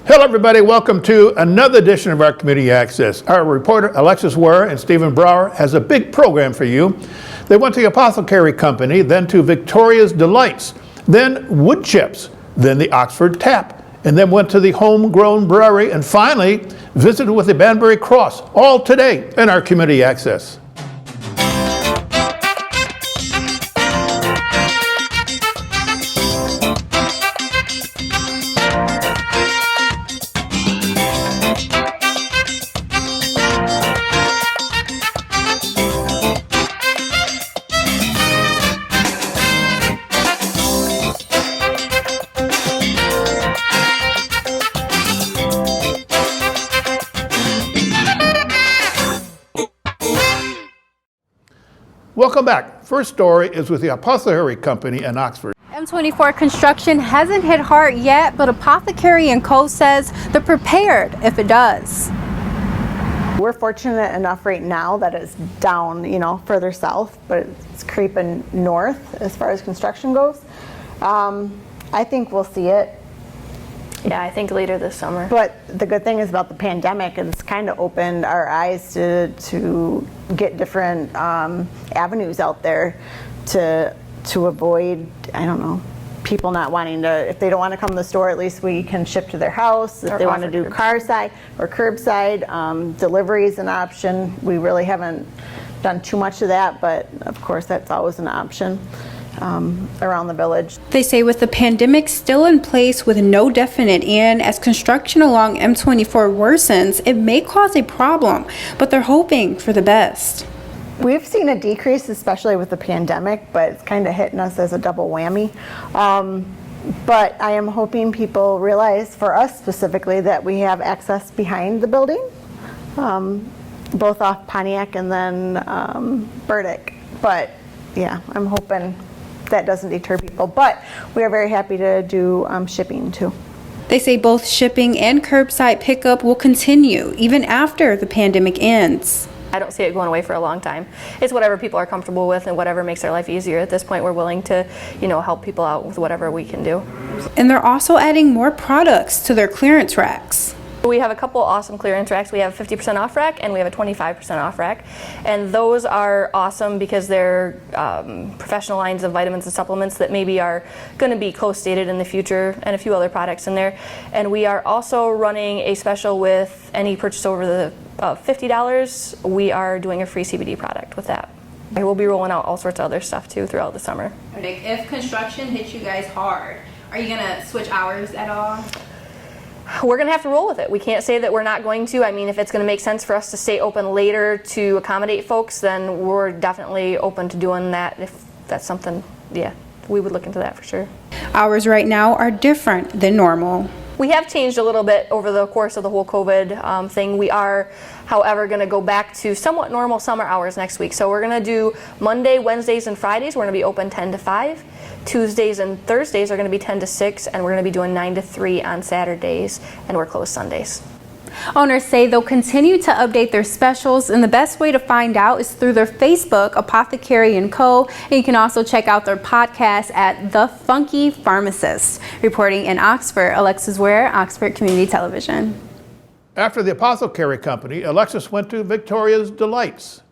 Hello everybody, welcome to another edition of our Community Access. Our reporter Alexis and Stephen Brower has a big program for you. They went to the Apothecary Company, then to Victoria's Delights, then Wood Chips, then the Oxford Tap, and then went to the Homegrown Brewery, and finally visited with the Banbury Cross, all today in our Community Access. Welcome back. First story is with the Apothecary Company in Oxford. M24 construction hasn't hit hard yet, but Apothecary & Co. says they're prepared if it does. We're fortunate enough right now that it's down, further south, but it's creeping north as far as construction goes. I think we'll see it. Yeah, I think later this summer. But the good thing is about the pandemic, it's kind of opened our eyes to get different avenues out there to avoid, people not wanting to, if they don't want to come to the store, at least we can ship to their house. If they want to do curbside, delivery is an option. We really haven't done too much of that, but of course that's always an option. Around the village. They say with the pandemic still in place with no definite end, as construction along M24 worsens, it may cause a problem, but they're hoping for the best. We've seen a decrease, especially with the pandemic, but it's kind of hitting us as a double whammy. But I am hoping people realize, for us specifically, that we have access behind the building, both off Pontiac and then Burdick. But yeah, I'm hoping that doesn't deter people, but we are very happy to do shipping too. They say both shipping and curbside pickup will continue even after the pandemic ends. I don't see it going away for a long time. It's whatever people are comfortable with and whatever makes their life easier. At this point, we're willing to, help people out with whatever we can do. And they're also adding more products to their clearance racks. We have a couple awesome clearance racks. We have a 50% off rack and we have a 25% off rack. And those are awesome because they're professional lines of vitamins and supplements that maybe are going to be close dated in the future, and a few other products in there. And we are also running a special with any purchase over the $50. We are doing a free CBD product with that. And we'll be rolling out all sorts of other stuff too throughout the summer. If construction hits you guys hard, are you going to switch hours at all? We're going to have to roll with it. We can't say that we're not going to. I mean, if it's going to make sense for us to stay open later to accommodate folks, then we're definitely open to doing that. If that's something, we would look into that for sure. Hours right now are different than normal. We have changed a little bit over the course of the whole COVID thing. We are, however, going to go back to somewhat normal summer hours next week. So we're going to do Monday, Wednesdays, and Fridays. We're going to be open 10 to 5. Tuesdays and Thursdays are going to be 10 to 6, and we're going to be doing 9 to 3 on Saturdays, and we're closed Sundays. Owners say they'll continue to update their specials, and the best way to find out is through their Facebook, Apothecary & Co. And you can also check out their podcast at The Funky Pharmacist. Reporting in Oxford, Alexis Ware, Oxford Community Television. After the Apothecary Company, Alexis went to Victoria's Delights.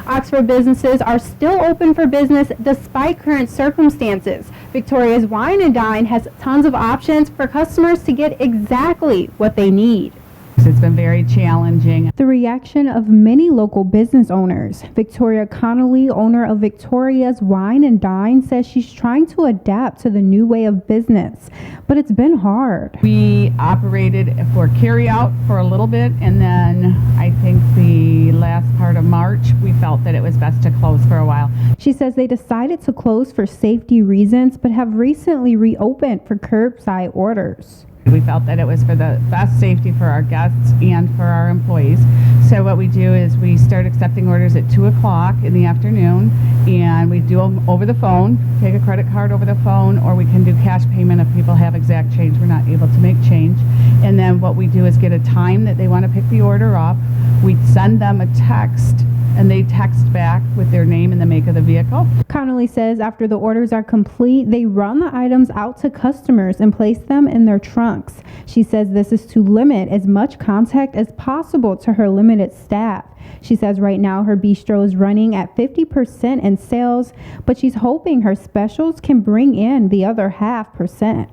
Oxford businesses are still open for business despite current circumstances. Victoria's Wine and Dine has tons of options for customers to get exactly what they need. It's been very challenging. The reaction of many local business owners. Victoria Connolly, owner of Victoria's Wine and Dine, says she's trying to adapt to the new way of business, but it's been hard. We operated for carryout for a little bit, and then I think the last part of March, we felt that it was best to close for a while. She says they decided to close for safety reasons, but have recently reopened for curbside orders. We felt that it was for the best safety for our guests and for our employees. So what we do is we start accepting orders at 2 o'clock in the afternoon, and we do them over the phone, take a credit card over the phone, or we can do cash payment if people have exact change. We're not able to make change. And then what we do is get a time that they want to pick the order up. We send them a text and they text back with their name and the make of the vehicle. Connolly says after the orders are complete, they run the items out to customers and place them in their trunks. She says this is to limit as much contact as possible to her limited staff. She says right now her bistro is running at 50% in sales, but she's hoping her specials can bring in the other 0.5%.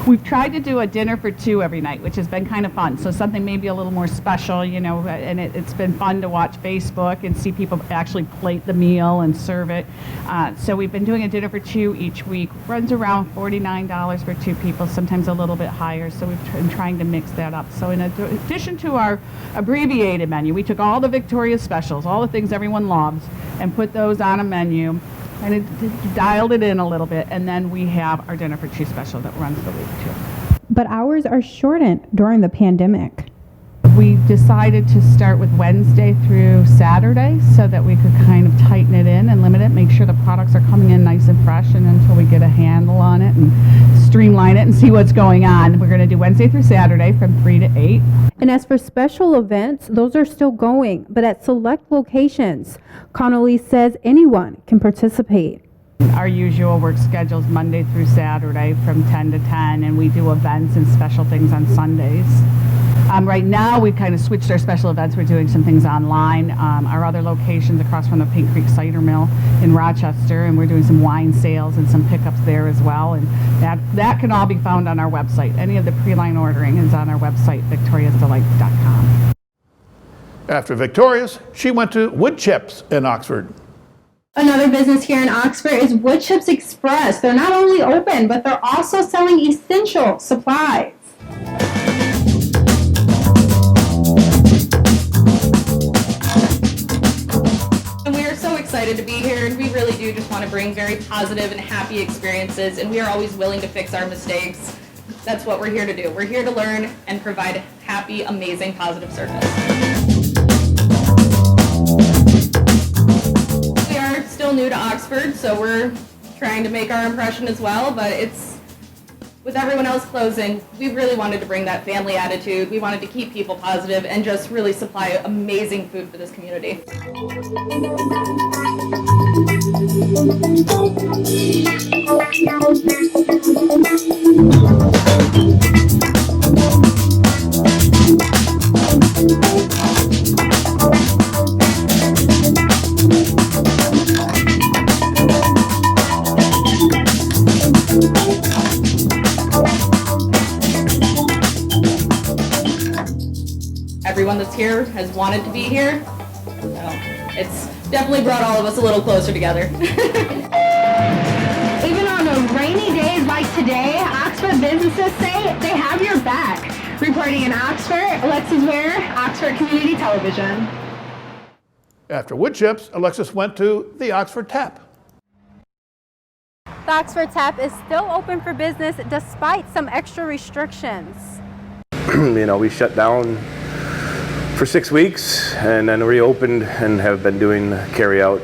We've tried to do a dinner for two every night, which has been kind of fun. So something maybe a little more special, you know, and it's been fun to watch Facebook and see people actually plate the meal and serve it. So we've been doing a dinner for two each week. Runs around $49 for two people, sometimes a little bit higher. So we've been trying to mix that up. So in addition to our abbreviated menu, we took all the Victoria specials, all the things everyone loves, and put those on a menu. And it dialed it in a little bit, and then we have our dinner for two special that runs the week too. But hours are shortened during the pandemic. We decided to start with Wednesday through Saturday so that we could kind of tighten it in and limit it, make sure the products are coming in nice and fresh, and until we get a handle on it and streamline it and see what's going on. We're going to do Wednesday through Saturday from 3 to 8. And as for special events, those are still going, but at select locations. Connolly says anyone can participate. Our usual work schedule is Monday through Saturday from 10 to 10, and we do events and special things on Sundays. Right now, we've kind of switched our special events. We're doing some things online. Our other locations across from the Pink Creek Cider Mill in Rochester, and we're doing some wine sales and some pickups there as well. And that can all be found on our website. Any of the pre-line ordering is on our website, victoriasdelight.com. After Victoria's, she went to Wood Chips in Oxford. Another business here in Oxford is Wood Chips Express. They're not only open, but they're also selling essential supplies. Excited to be here, and we really do just want to bring very positive and happy experiences, and we are always willing to fix our mistakes. That's what we're here to do. We're here to learn and provide happy, amazing, positive service. We are still new to Oxford, so we're trying to make our impression as well, but with everyone else closing, we really wanted to bring that family attitude. We wanted to keep people positive and just really supply amazing food for this community. Everyone that's here has wanted to be here. So it's definitely brought all of us a little closer together. Even on a rainy day like today, Oxford businesses say they have your back. Reporting in Oxford, Alexis Ware, Oxford Community Television. After Wood Chips, Alexis went to the Oxford Tap. The Oxford Tap is still open for business despite some extra restrictions. You know, we shut down for 6 weeks and then reopened and have been doing carryout.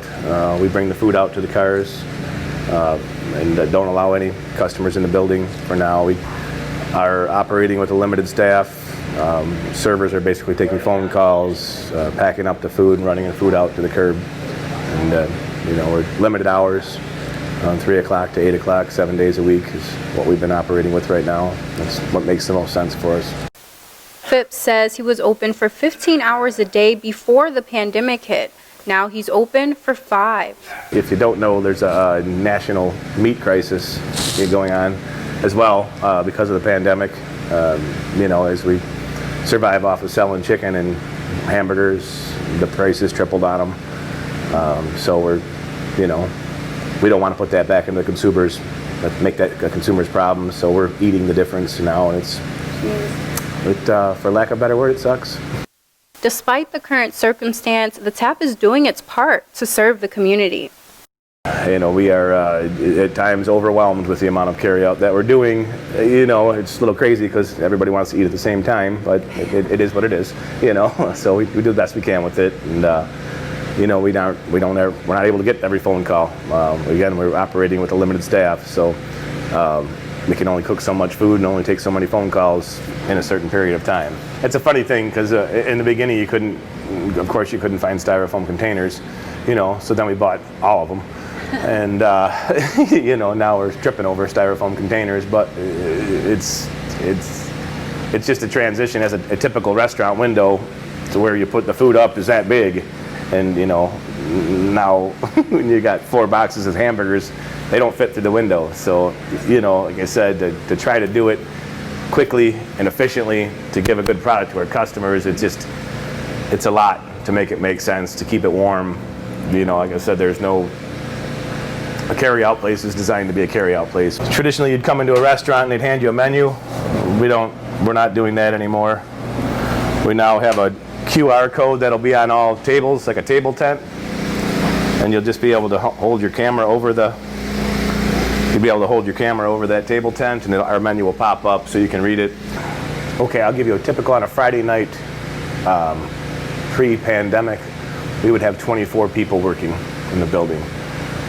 We bring the food out to the cars and don't allow any customers in the building for now. We are operating with a limited staff. Servers are basically taking phone calls, packing up the food and running the food out to the curb. And you know, we're limited hours, 3 o'clock to 8 o'clock, 7 days a week is what we've been operating with right now. That's what makes the most sense for us. Phipps says he was open for 15 hours a day before the pandemic hit. Now he's open for 5. If you don't know, there's a national meat crisis going on as well because of the pandemic. You know, as we survive off of selling chicken and hamburgers, the prices tripled on them. So we're, you know, we don't want to put that back into the consumers, make that a consumer's problem. So we're eating the difference now, and it's, for lack of a better word, it sucks. Despite the current circumstance, the Tap is doing its part to serve the community. You know, we are at times overwhelmed with the amount of carryout that we're doing. You know, it's a little crazy because everybody wants to eat at the same time, but it is what it is. You know, so we do the best we can with it, and you know, we're not able to get every phone call. Again, we're operating with a limited staff, so we can only cook so much food and only take so many phone calls in a certain period of time. It's a funny thing because in the beginning you couldn't find styrofoam containers, so then we bought all of them. And now we're tripping over styrofoam containers, but it's just a transition. As a typical restaurant window to where you put the food up is that big, and now when you got 4 boxes of hamburgers, they don't fit through the window. So like I said, to try to do it quickly and efficiently to give a good product to our customers, it's a lot to make it make sense, to keep it warm. Like I said, a carry-out place is designed to be a carry-out place. Traditionally, you'd come into a restaurant and they'd hand you a menu. We're not doing that anymore. We now have a QR code that'll be on all tables, like a table tent, and you'll just be able to hold your camera over that table tent, and our menu will pop up so you can read it. Okay, I'll give you a typical on a Friday night, pre-pandemic, we would have 24 people working in the building.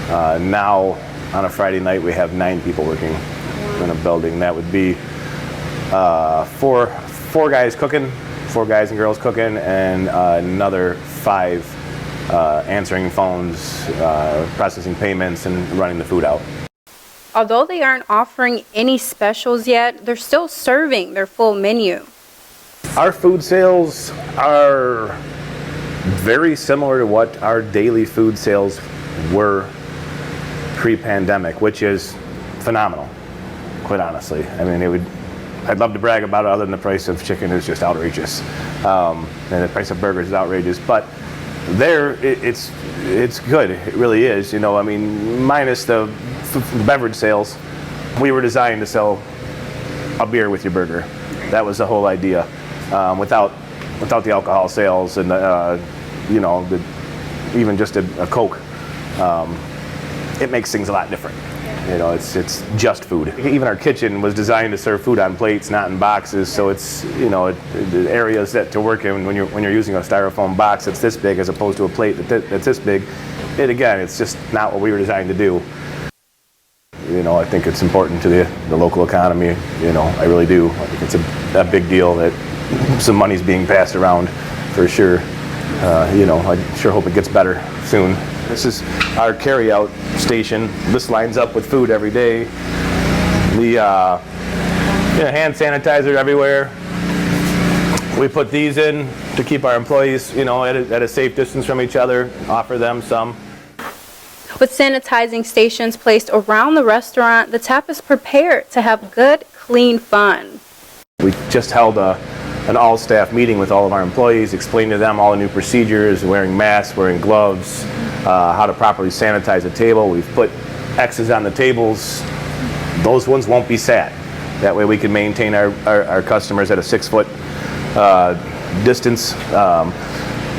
Now, on a Friday night, we have 9 people working in a building. That would be four guys cooking, 4 guys and girls cooking, and another 5 answering phones, processing payments, and running the food out. Although they aren't offering any specials yet, they're still serving their full menu. Our food sales are very similar to what our daily food sales were pre-pandemic, which is phenomenal, quite honestly. I mean, I'd love to brag about it, other than the price of chicken is just outrageous, and the price of burgers is outrageous. But it's good. It really is. Minus the beverage sales, we were designed to sell a beer with your burger. That was the whole idea. Without the alcohol sales and even just a Coke. It makes things a lot different. It's just food. Even our kitchen was designed to serve food on plates, not in boxes. So it's the areas to work in when you're using a styrofoam box that's this big as opposed to a plate that's this big. It's just not what we were designed to do. I think it's important to the local economy. I really do. I think it's a big deal that some money's being passed around for sure. I sure hope it gets better soon. This is our carryout station. This lines up with food every day. The hand sanitizer everywhere. We put these in to keep our employees, at a safe distance from each other, offer them some. With sanitizing stations placed around the restaurant, the tap is prepared to have good, clean fun. We just held an all-staff meeting with all of our employees, explained to them all the new procedures, wearing masks, wearing gloves, how to properly sanitize a table. We've put X's on the tables. Those ones won't be sat. That way we can maintain our customers at a 6-foot distance.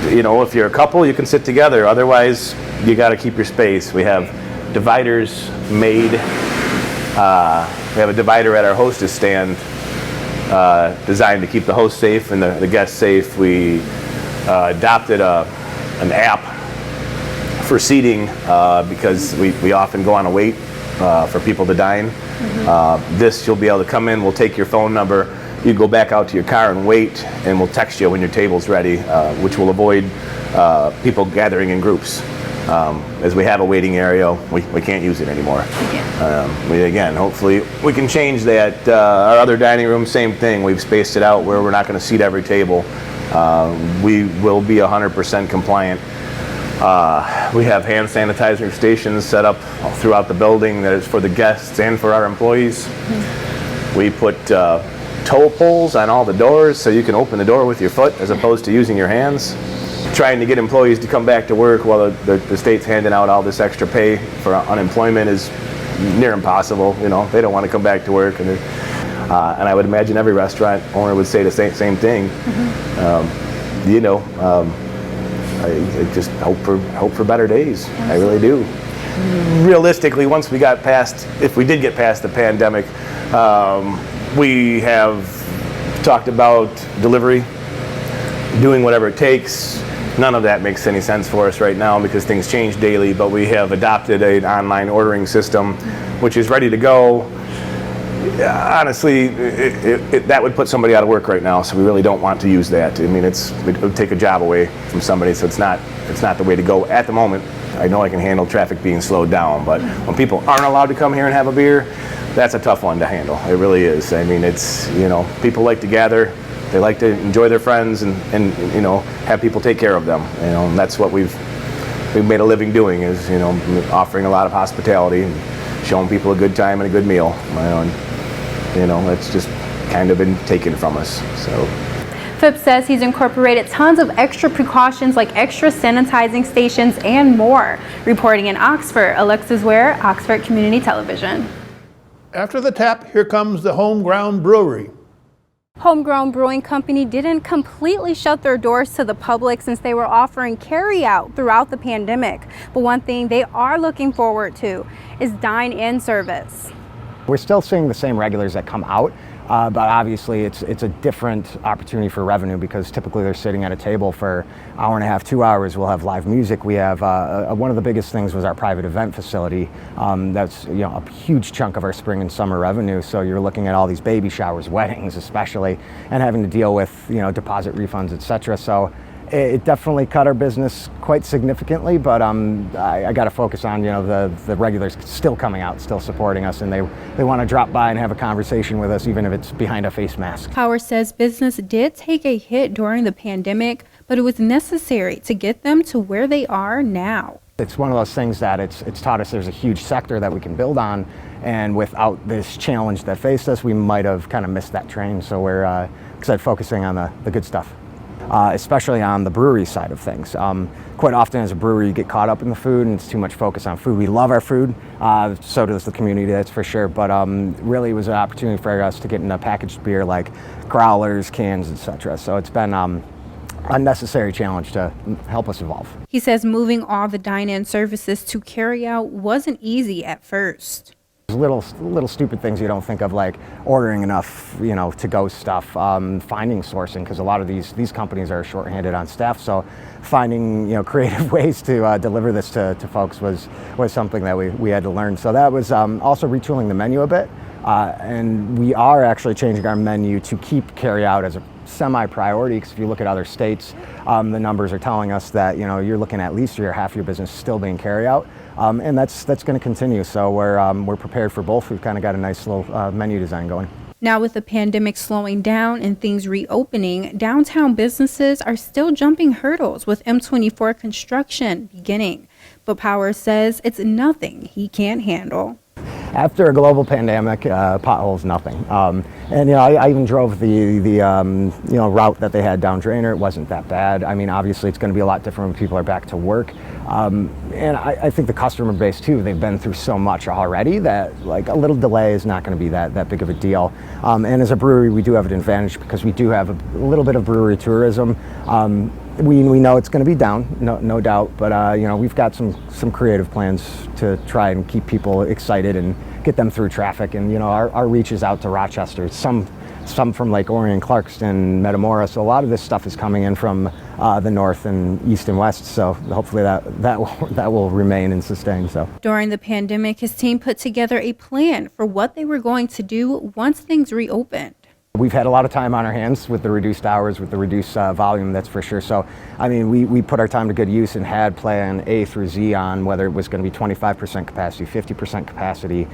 If you're a couple, you can sit together. Otherwise, you got to keep your space. We have dividers made. We have a divider at our hostess stand designed to keep the host safe and the guests safe. We adopted an app for seating because we often go on a wait for people to dine. This, you'll be able to come in, we'll take your phone number, you go back out to your car and wait, and we'll text you when your table's ready, which will avoid people gathering in groups. As we have a waiting area, we can't use it anymore. Again, hopefully we can change that. Our other dining room, same thing. We've spaced it out where we're not going to seat every table. We will be 100% compliant. We have hand sanitizer stations set up throughout the building that is for the guests and for our employees. We put toe pulls on all the doors so you can open the door with your foot as opposed to using your hands. Trying to get employees to come back to work while the state's handing out all this extra pay for unemployment is near impossible. They don't want to come back to work, and I would imagine every restaurant owner would say the same thing. I just hope for better days. I really do. Realistically, once we got past, if we did get past the pandemic, we have talked about delivery, doing whatever it takes. None of that makes any sense for us right now because things change daily, but we have adopted an online ordering system which is ready to go. honestly, that would put somebody out of work right now, so we really don't want to use that. I mean, it would take a job away from somebody, so it's not the way to go at the moment. I know I can handle traffic being slowed down, but when people aren't allowed to come here and have a beer, that's a tough one to handle. It really is. I mean, it's, people like to gather, they like to enjoy their friends and have people take care of them. And that's what we've made a living doing, is, offering a lot of hospitality and showing people a good time and a good meal. It's just kind of been taken from us. So. Phipps says he's incorporated tons of extra precautions like extra sanitizing stations and more. Reporting in Oxford, Alexis Ware, Oxford Community Television. After the tap, here comes the Homegrown Brewery. Homegrown Brewing Company didn't completely shut their doors to the public since they were offering carryout throughout the pandemic. But one thing they are looking forward to is dine-in service. We're still seeing the same regulars that come out, but obviously it's a different opportunity for revenue, because typically they're sitting at a table for an hour and a half, 2 hours. We'll have live music. We have one of the biggest things was our private event facility. That's a huge chunk of our spring and summer revenue. So you're looking at all these baby showers, weddings especially, and having to deal with deposit refunds, etc. So it definitely cut our business quite significantly, but I got to focus on the regulars still coming out, still supporting us, and they want to drop by and have a conversation with us, even if it's behind a face mask. Power says business did take a hit during the pandemic, but it was necessary to get them to where they are now. It's one of those things that it's taught us there's a huge sector that we can build on, and without this challenge that faced us, we might have kind of missed that train. So we're focusing on the good stuff. Especially on the brewery side of things. Quite often as a brewery, you get caught up in the food and it's too much focus on food. We love our food, so does the community, that's for sure, but really it was an opportunity for us to get into packaged beer like growlers, cans, etc. So it's been a necessary challenge to help us evolve. He says moving all the dine-in services to carryout wasn't easy at first. Little stupid things you don't think of, like ordering enough, to-go stuff, finding sourcing, because a lot of these companies are shorthanded on staff. So finding, creative ways to deliver this to folks was something that we had to learn. So that was also retooling the menu a bit. And we are actually changing our menu to keep carryout as a semi-priority, because if you look at other states, the numbers are telling us that you're looking at least half your business still being carryout, and that's going to continue. So we're prepared for both. We've kind of got a nice little menu design going. Now with the pandemic slowing down and things reopening, downtown businesses are still jumping hurdles with M24 construction beginning. But Powers says it's nothing he can't handle. After a global pandemic, potholes, nothing. And I even drove the route that they had down Drainer. It wasn't that bad. I mean, obviously it's going to be a lot different when people are back to work. And I think the customer base too, they've been through so much already that like a little delay is not going to be that big of a deal. And as a brewery, we do have an advantage because we do have a little bit of brewery tourism. We know it's going to be down, no doubt, but we've got some creative plans to try and keep people excited and get them through traffic. And our reach is out to Rochester, some from Lake Orion, Clarkston, Metamora. So a lot of this stuff is coming in from the north and east and west. So hopefully that will remain and sustain. So during the pandemic, his team put together a plan for what they were going to do once things reopened. We've had a lot of time on our hands with the reduced hours, with the reduced volume, that's for sure. So, I mean, we put our time to good use and had plan A through Z on whether it was going to be 25% capacity, 50% capacity.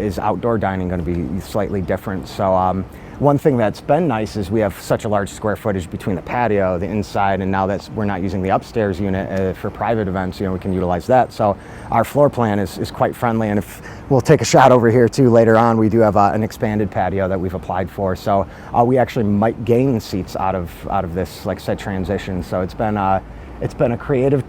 Is outdoor dining going to be slightly different? So one thing that's been nice is we have such a large square footage between the patio, the inside, and now that we're not using the upstairs unit for private events, we can utilize that. So our floor plan is quite friendly, and if we'll take a shot over here too later on, we do have an expanded patio that we've applied for. So we actually might gain seats out of this, like I said, transition. So it's been a creative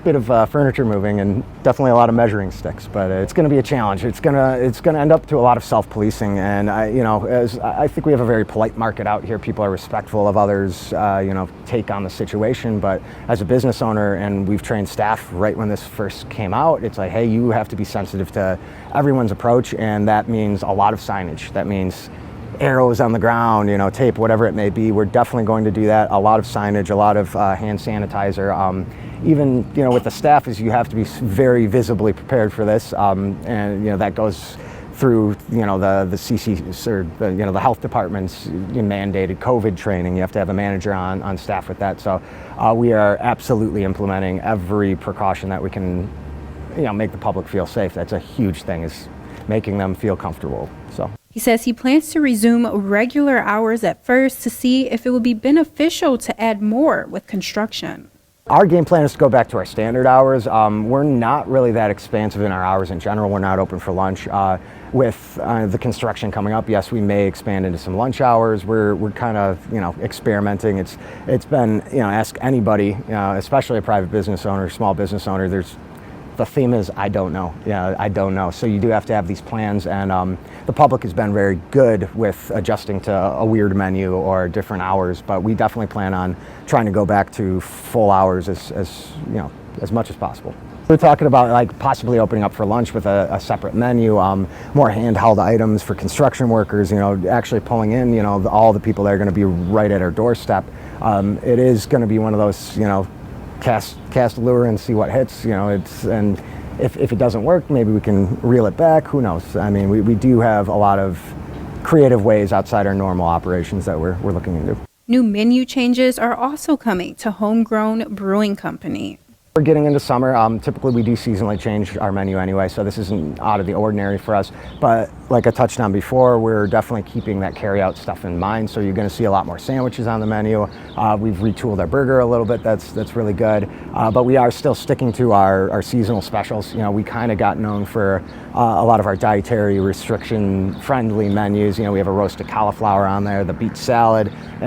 bit of furniture moving and definitely a lot of measuring sticks, but it's going to be a challenge. It's going to end up to a lot of self-policing, and I think we have a very polite market out here. People are respectful of others, take on the situation. But as a business owner, and we've trained staff right when this first came out, it's like, hey, you have to be sensitive to everyone's approach, and that means a lot of signage. That means arrows on the ground, tape, whatever it may be. We're definitely going to do that. A lot of signage, a lot of hand sanitizer. Even with the staff, is you have to be very visibly prepared for this, and that goes through the CC or the health department's mandated COVID training. You have to have a manager on staff with that. So we are absolutely implementing every precaution that we can, make the public feel safe. That's a huge thing, is making them feel comfortable. So. He says he plans to resume regular hours at first to see if it would be beneficial to add more with construction. Our game plan is to go back to our standard hours. We're not really that expansive in our hours in general. We're not open for lunch. With the construction coming up, yes, we may expand into some lunch hours. We're kind of experimenting. It's been ask anybody, especially a private business owner, small business owner. The theme is I don't know. I don't know. So you do have to have these plans, and the public has been very good with adjusting to a weird menu or different hours. But we definitely plan on trying to go back to full hours as much as possible. We're talking about possibly opening up for lunch with a separate menu, more handheld items for construction workers. Actually pulling in all the people that are going to be right at our doorstep. It is going to be one of those cast a lure and see what hits, and if it doesn't work, maybe we can reel it back, who knows. I mean, we do have a lot of creative ways outside our normal operations that we're looking into. New menu changes are also coming to Homegrown Brewing Company. We're getting into summer. Typically we do seasonally change our menu anyway, so this isn't out of the ordinary for us. But like I touched on before, we're definitely keeping that carryout stuff in mind. So you're going to see a lot more sandwiches on the menu. We've retooled our burger a little bit. That's really good. But we are still sticking to our seasonal specials. We kind of got known for a lot of our dietary restriction-friendly menus. We have a roasted cauliflower on there, the beet salad. We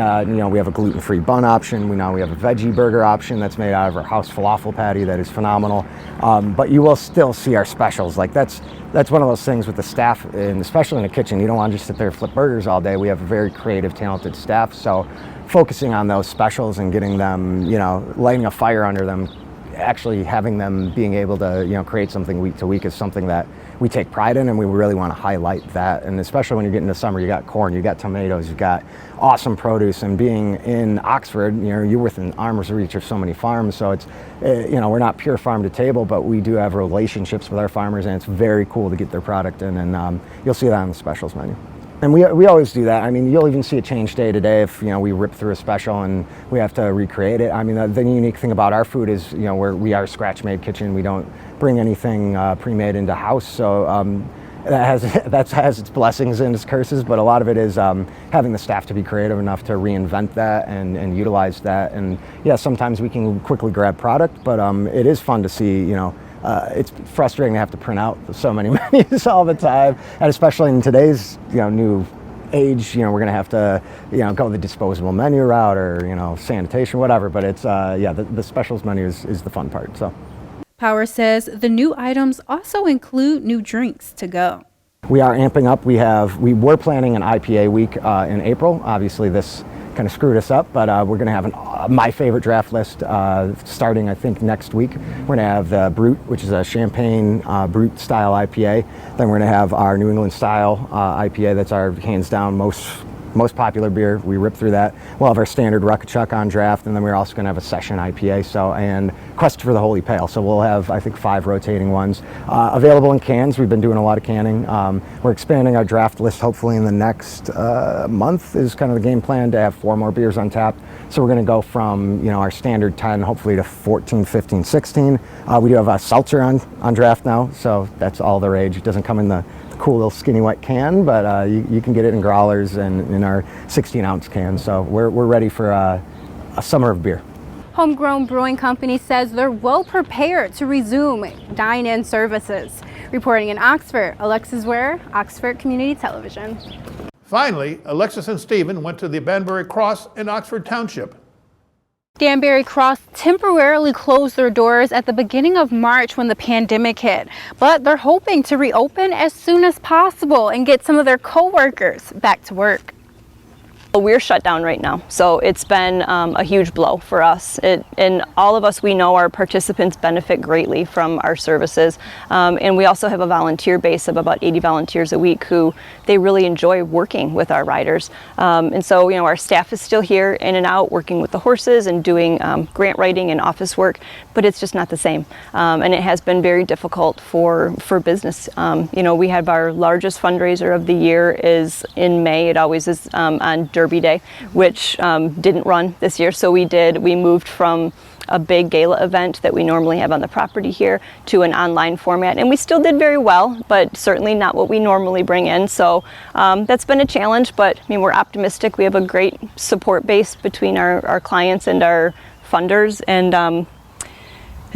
have a gluten-free bun option. We have a veggie burger option that's made out of our house falafel patty that is phenomenal. But you will still see our specials. That's one of those things with the staff, and especially in the kitchen. You don't want to just sit there and flip burgers all day. We have a very creative, talented staff. So focusing on those specials and getting them, lighting a fire under them, actually having them being able to, create something week to week is something that we take pride in, and we really want to highlight that. And especially when you get into summer, you got corn, you got tomatoes, you got awesome produce. And being in Oxford, you're within arm's reach of so many farms. So it's, we're not pure farm to table, but we do have relationships with our farmers, and it's very cool to get their product in. And you'll see that on the specials menu. And we always do that. I mean, you'll even see it change day to day if we rip through a special and we have to recreate it. I mean, the unique thing about our food is we are a scratch-made kitchen. We don't bring anything pre-made into house. So that has its blessings and its curses, but a lot of it is having the staff to be creative enough to reinvent that and utilize that. And yeah, sometimes we can quickly grab product, but it is fun to see. It's frustrating to have to print out so many menus all the time, and especially in today's new age, we're going to have to go the disposable menu route or sanitation, whatever. But it's the specials menu is the fun part. So Power says the new items also include new drinks to go. We are amping up. We were planning an IPA week in April. Obviously this kind of screwed us up, but we're going to have my favorite draft list starting I think next week. We're going to have the Brute, which is a champagne Brute style IPA. Then we're going to have our New England style IPA. That's our hands down most popular beer. We rip through that. We'll have our standard Ruckchuck on draft, and then we're also going to have a session IPA, and Quest for the Holy Pale. So we'll have, I think, 5 rotating ones available in cans. We've been doing a lot of canning. We're expanding our draft list hopefully in the next month is kind of the game plan, to have 4 more beers on tap. So we're going to go from our standard 10 hopefully to 14, 15, 16. We do have a seltzer on draft now, so that's all the rage. It doesn't come in the cool little skinny white can, but you can get it in growlers and in our 16-ounce can. So we're ready for a summer of beer. Homegrown Brewing Company says they're well prepared to resume dine-in services. Reporting in Oxford, Alexis Ware, Oxford Community Television. Finally, Alexis and Stephen went to the Banbury Cross in Oxford Township. Danbury Cross temporarily closed their doors at the beginning of March when the pandemic hit, but they're hoping to reopen as soon as possible and get some of their co-workers back to work. We're shut down right now, so it's been a huge blow for us. And all of us, we know our participants benefit greatly from our services. And we also have a volunteer base of about 80 volunteers a week who they really enjoy working with our riders. And so, our staff is still here in and out working with the horses and doing grant writing and office work, but it's just not the same. And it has been very difficult for business. We have our largest fundraiser of the year is in May. It always is on Derby Day, which didn't run this year. So we moved from a big gala event that we normally have on the property here to an online format, and we still did very well, but certainly not what we normally bring in. So that's been a challenge, but we're optimistic. We have a great support base between our clients and our funders, and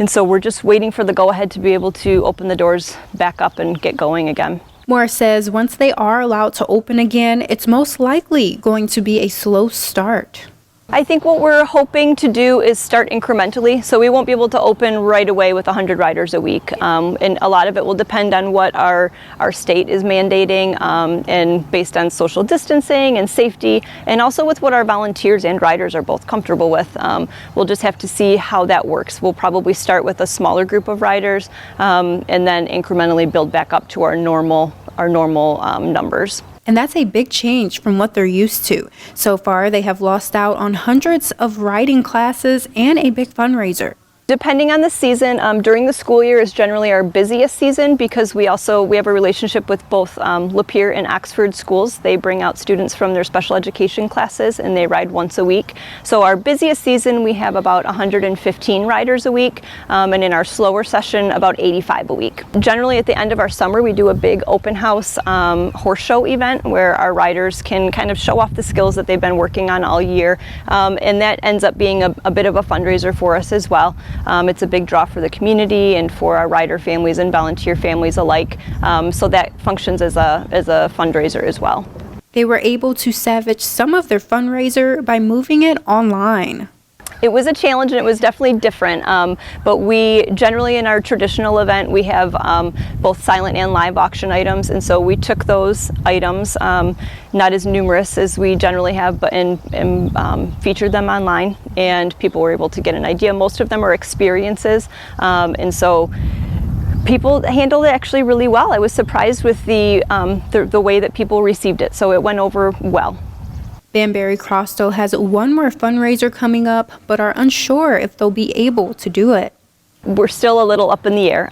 so we're just waiting for the go-ahead to be able to open the doors back up and get going again. Morris says once they are allowed to open again, it's most likely going to be a slow start. I think what we're hoping to do is start incrementally, so we won't be able to open right away with 100 riders a week. And a lot of it will depend on what our state is mandating, and based on social distancing and safety, and also with what our volunteers and riders are both comfortable with. We'll just have to see how that works. We'll probably start with a smaller group of riders, and then incrementally build back up to our normal numbers. And that's a big change from what they're used to. So far, they have lost out on hundreds of riding classes and a big fundraiser. Depending on the season, during the school year is generally our busiest season because we have a relationship with both Lapeer and Oxford schools. They bring out students from their special education classes and they ride once a week. So our busiest season we have about 115 riders a week, and in our slower session about 85 a week. Generally at the end of our summer we do a big open house horse show event where our riders can kind of show off the skills that they've been working on all year, and that ends up being a bit of a fundraiser for us as well. It's a big draw for the community and for our rider families and volunteer families alike. So that functions as a fundraiser as well. They were able to salvage some of their fundraiser by moving it online. It was a challenge and it was definitely different, but we generally in our traditional event we have both silent and live auction items, and so we took those items, not as numerous as we generally have, but and featured them online, and people were able to get an idea. Most of them are experiences, and so people handled it actually really well. I was surprised with the way that people received it, so it went over well. Banbury Crosstow has one more fundraiser coming up, but are unsure if they'll be able to do it. We're still a little up in the air.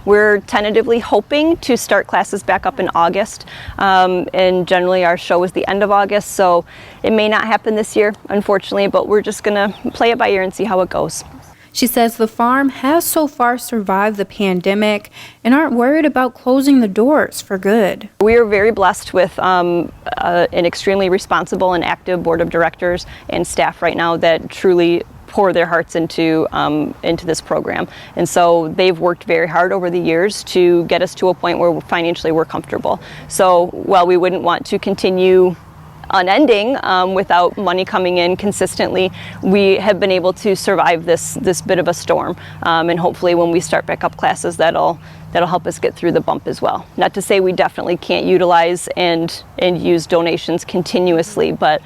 We're tentatively hoping to start classes back up in August, and generally our show is the end of August, so it may not happen this year, unfortunately, but we're just gonna play it by ear and see how it goes. She says the farm has so far survived the pandemic and aren't worried about closing the doors for good. We are very blessed with an extremely responsible and active board of directors and staff right now that truly pour their hearts into this program. And so they've worked very hard over the years to get us to a point where financially we're comfortable. So while we wouldn't want to continue unending without money coming in consistently, we have been able to survive this bit of a storm, and hopefully when we start back up classes that'll help us get through the bump as well. Not to say we definitely can't utilize and use donations continuously, but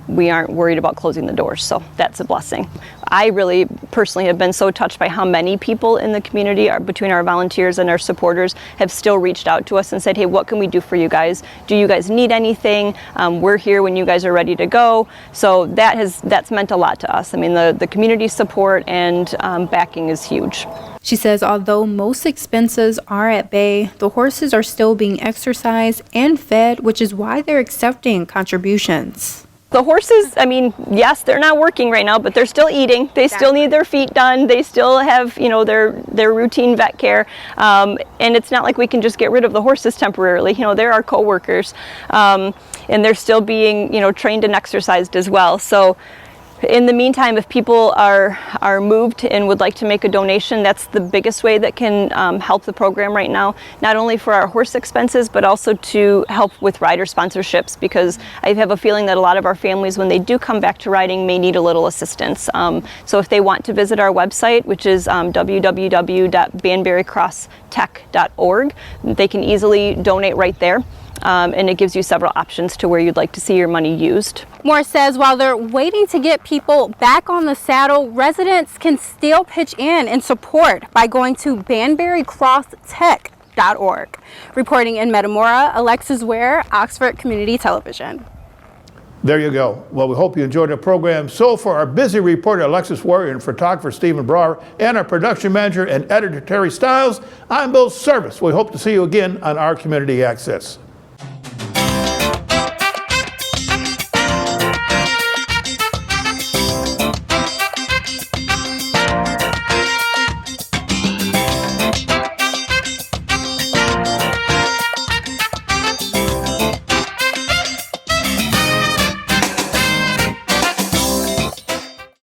we aren't worried about closing the doors, so that's a blessing. I really personally have been so touched by how many people in the community, between our volunteers and our supporters, have still reached out to us and said, hey, what can we do for you guys? Do you guys need anything? We're here when you guys are ready to go. So that's meant a lot to us. I mean, the community support and backing is huge. She says although most expenses are at bay, the horses are still being exercised and fed, which is why they're accepting contributions. The horses, I mean, yes, they're not working right now, but they're still eating. They still need their feet done. They still have, their routine vet care. And it's not like we can just get rid of the horses temporarily. They're our co-workers. And they're still being, trained and exercised as well. So in the meantime, if people are moved and would like to make a donation, that's the biggest way that can help the program right now, not only for our horse expenses, but also to help with rider sponsorships, because I have a feeling that a lot of our families, when they do come back to riding, may need a little assistance. So if they want to visit our website, which is www.banburycrosstech.org, they can easily donate right there. and it gives you several options to where you'd like to see your money used. Moore says while they're waiting to get people back on the saddle, residents can still pitch in and support by going to banburycrosstech.org. Reporting in Metamora, Alexis Ware, Oxford Community Television. There you go. Well, we hope you enjoyed the program. So for our busy reporter, Alexis Ware, and photographer, Stephen Brower, and our production manager and editor, Terry Stiles, I'm Bill Service. We hope to see you again on our Community Access.